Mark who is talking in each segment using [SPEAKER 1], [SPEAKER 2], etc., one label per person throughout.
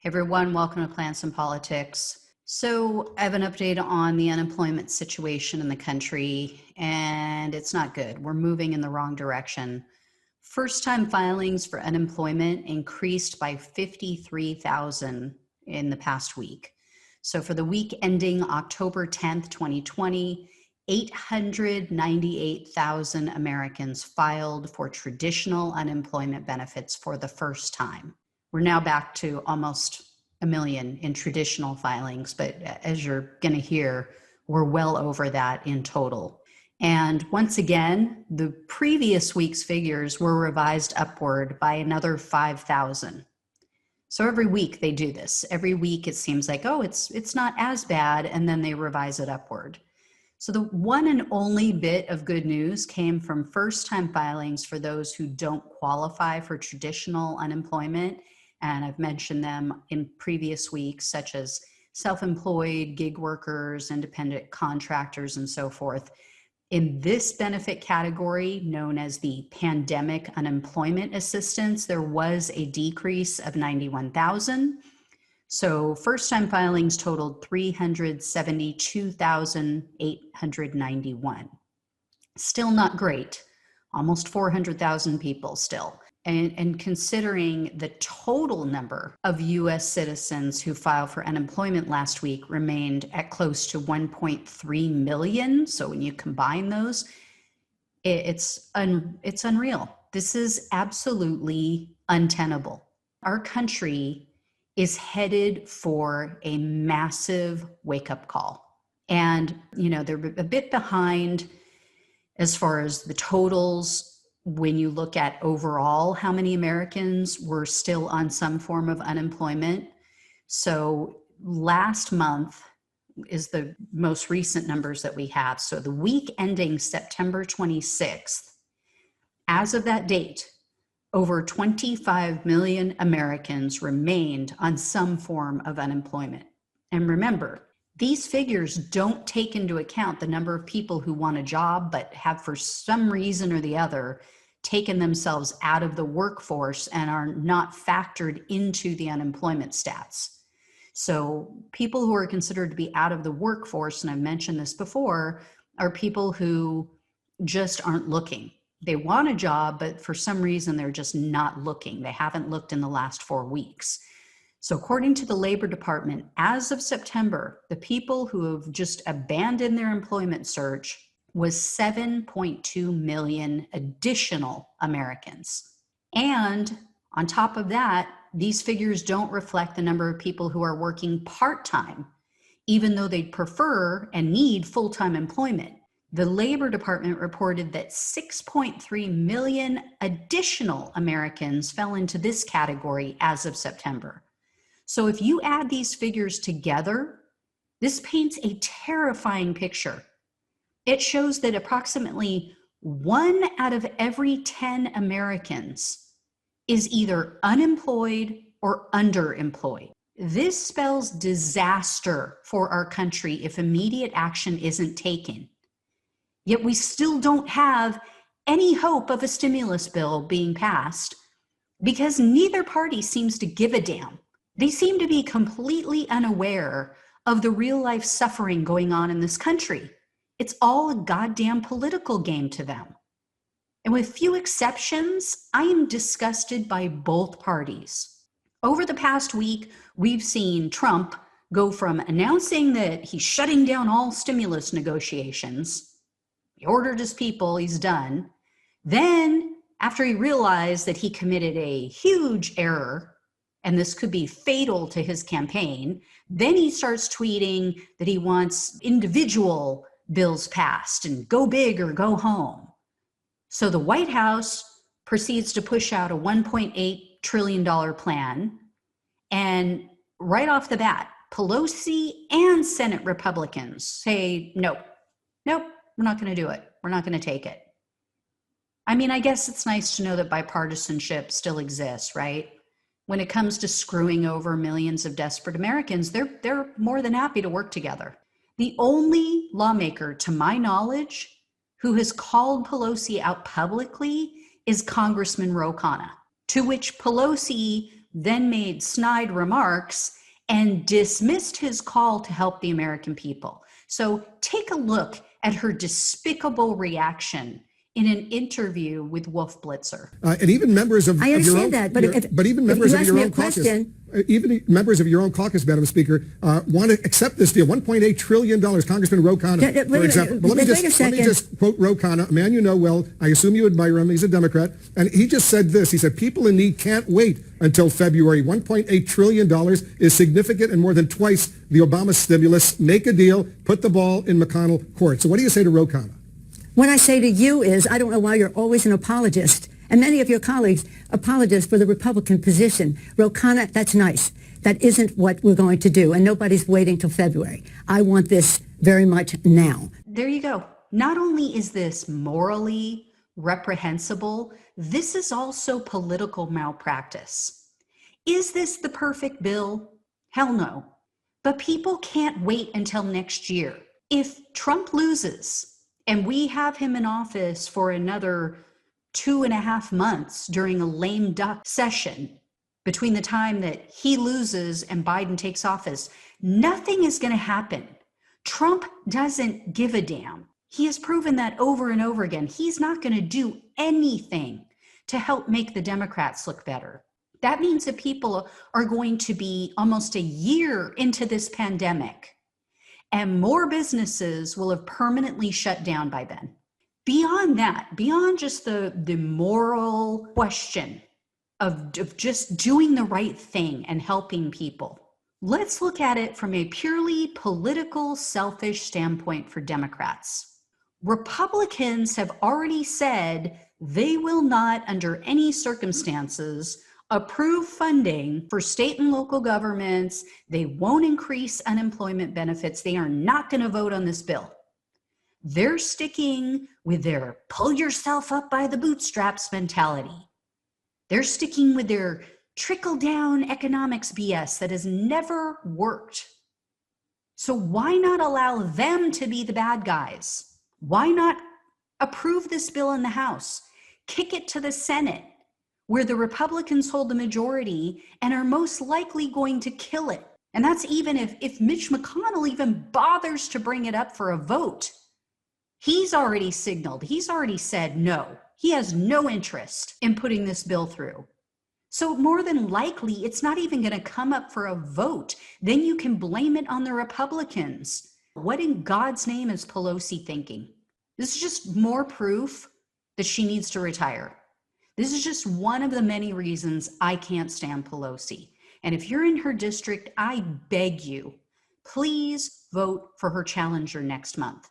[SPEAKER 1] Everyone, welcome to Plants and Politics. So I have an update on the unemployment situation in the country, and it's not good. We're moving in the wrong direction. First-time filings for unemployment increased by 53,000 in the past week. So for the week ending October 10th, 2020, 898,000 Americans filed for traditional unemployment benefits for the first time. We're now back to almost a million in traditional filings, but as you're going to hear, we're well over that in total. And once again, the previous week's figures were revised upward by another 5,000. So every week they do this. Every week it seems like, oh, it's not as bad, and then they revise it upward. So the one and only bit of good news came from first-time filings for those who don't qualify for traditional unemployment. And I've mentioned them in previous weeks, such as self-employed, gig workers, independent contractors, and so forth. In this benefit category, known as the pandemic unemployment assistance, there was a decrease of 91,000. So first-time filings totaled 372,891. Still not great, almost 400,000 people still. And considering the total number of U.S. citizens who filed for unemployment last week remained at close to 1.3 million. So when you combine those, it's unreal. This is absolutely untenable. Our country is headed for a massive wake-up call. And, they're a bit behind as far as the totals. When you look at overall how many Americans were still on some form of unemployment. So last month is the most recent numbers that we have. So the week ending September 26th, as of that date, over 25 million Americans remained on some form of unemployment. And remember, these figures don't take into account the number of people who want a job but have for some reason or the other taken themselves out of the workforce and are not factored into the unemployment stats. So people who are considered to be out of the workforce, and I've mentioned this before, are people who just aren't looking. They want a job, but for some reason they're just not looking. They haven't looked in the last 4 weeks. So according to the Labor Department, as of September, the people who have just abandoned their employment search was 7.2 million additional Americans. And on top of that, these figures don't reflect the number of people who are working part-time, even though they'd prefer and need full-time employment. The Labor Department reported that 6.3 million additional Americans fell into this category as of September. So if you add these figures together, this paints a terrifying picture. It shows that approximately 1 out of every 10 Americans is either unemployed or underemployed. This spells disaster for our country if immediate action isn't taken. Yet we still don't have any hope of a stimulus bill being passed because neither party seems to give a damn. They seem to be completely unaware of the real-life suffering going on in this country. It's all a goddamn political game to them. And with few exceptions, I am disgusted by both parties. Over the past week, we've seen Trump go from announcing that he's shutting down all stimulus negotiations. He ordered his people, he's done. Then, after he realized that he committed a huge error, and this could be fatal to his campaign, then he starts tweeting that he wants individual bills passed and go big or go home. So the White House proceeds to push out a $1.8 trillion plan. And right off the bat, Pelosi and Senate Republicans say, nope, we're not going to do it. We're not going to take it. I mean, I guess it's nice to know that bipartisanship still exists, right? When it comes to screwing over millions of desperate Americans, they're more than happy to work together. The only lawmaker, to my knowledge, who has called Pelosi out publicly is Congressman Ro Khanna, to which Pelosi then made snide remarks and dismissed his call to help the American people. So take a look at her despicable reaction in an interview with Wolf Blitzer.
[SPEAKER 2] And even members of
[SPEAKER 3] I understand
[SPEAKER 2] your own,
[SPEAKER 3] that, but
[SPEAKER 2] even members of your own caucus, even members of your own caucus, Madam Speaker, want to accept this deal. $1.8 trillion. Congressman Ro Khanna, for example. But let me just quote Ro Khanna, a man you know well. I assume you admire him. He's a Democrat. And he just said this. He said, people in need can't wait until February. $1.8 trillion is significant and more than twice the Obama stimulus. Make a deal. Put the ball in McConnell court. So what do you say to Ro Khanna?
[SPEAKER 3] What I say to you is, I don't know why you're always an apologist, and many of your colleagues apologize for the Republican position. Ro Khanna, that's nice. That isn't what we're going to do, and nobody's waiting till February. I want this very much now.
[SPEAKER 1] There you go. Not only is this morally reprehensible, this is also political malpractice. Is this the perfect bill? Hell no. But people can't wait until next year. If Trump loses, and we have him in office for another 2.5 months during a lame duck session between the time that he loses and Biden takes office, nothing is going to happen. Trump doesn't give a damn. He has proven that over and over again. He's not going to do anything to help make the Democrats look better. That means that people are going to be almost a year into this pandemic, and more businesses will have permanently shut down by then. Beyond that, beyond just the moral question of just doing the right thing and helping people, let's look at it from a purely political, selfish standpoint for Democrats. Republicans have already said they will not, under any circumstances, approve funding for state and local governments. They won't increase unemployment benefits. They are not going to vote on this bill. They're sticking with their pull yourself up by the bootstraps mentality. They're sticking with their trickle-down economics BS that has never worked. So why not allow them to be the bad guys? Why not approve this bill in the House? Kick it to the Senate, where the Republicans hold the majority and are most likely going to kill it. And that's even if Mitch McConnell even bothers to bring it up for a vote. He's already signaled, he's already said no. He has no interest in putting this bill through. So more than likely, it's not even going to come up for a vote. Then you can blame it on the Republicans. What in God's name is Pelosi thinking? This is just more proof that she needs to retire. This is just one of the many reasons I can't stand Pelosi. And if you're in her district, I beg you, please vote for her challenger next month.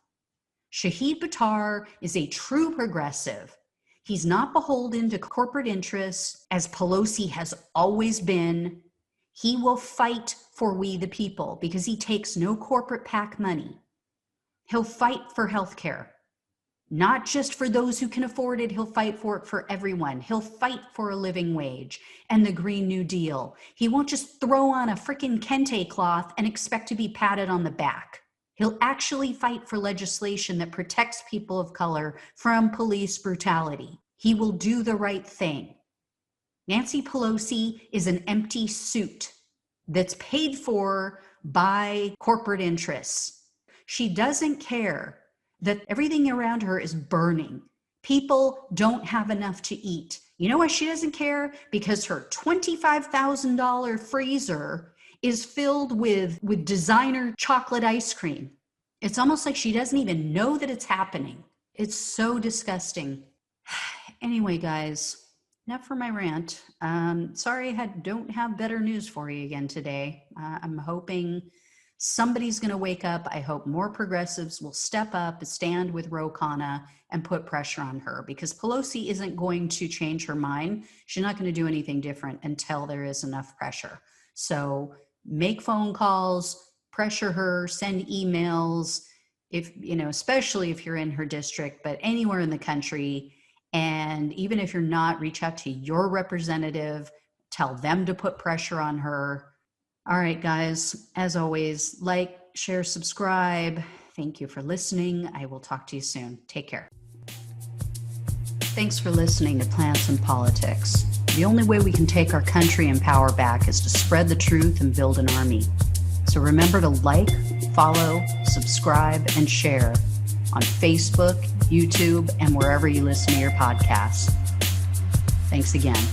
[SPEAKER 1] Shahid Buttar is a true progressive. He's not beholden to corporate interests, as Pelosi has always been. He will fight for we the people because he takes no corporate PAC money. He'll fight for health care. Not just for those who can afford it, he'll fight for it for everyone. He'll fight for a living wage and the Green New Deal. He won't just throw on a freaking kente cloth and expect to be patted on the back. He'll actually fight for legislation that protects people of color from police brutality. He will do the right thing. Nancy Pelosi is an empty suit that's paid for by corporate interests. She doesn't care that everything around her is burning. People don't have enough to eat. You know why she doesn't care? Because her $25,000 freezer is filled with designer chocolate ice cream. It's almost like she doesn't even know that it's happening. It's so disgusting. Anyway, guys, enough for my rant. Sorry I don't have better news for you again today. I'm hoping somebody's going to wake up. I hope more progressives will step up, stand with Ro Khanna, and put pressure on her, because Pelosi isn't going to change her mind. She's not going to do anything different until there is enough pressure. So make phone calls, pressure her, send emails, if especially if you're in her district, but anywhere in the country. And even if you're not, reach out to your representative, tell them to put pressure on her. All right, guys, as always, like, share, subscribe. Thank you for listening. I will talk to you soon. Take care. Thanks for listening to Plants and Politics. The only way we can take our country and power back is to spread the truth and build an army. So remember to like, follow, subscribe, and share on Facebook, YouTube, and wherever you listen to your podcasts. Thanks again.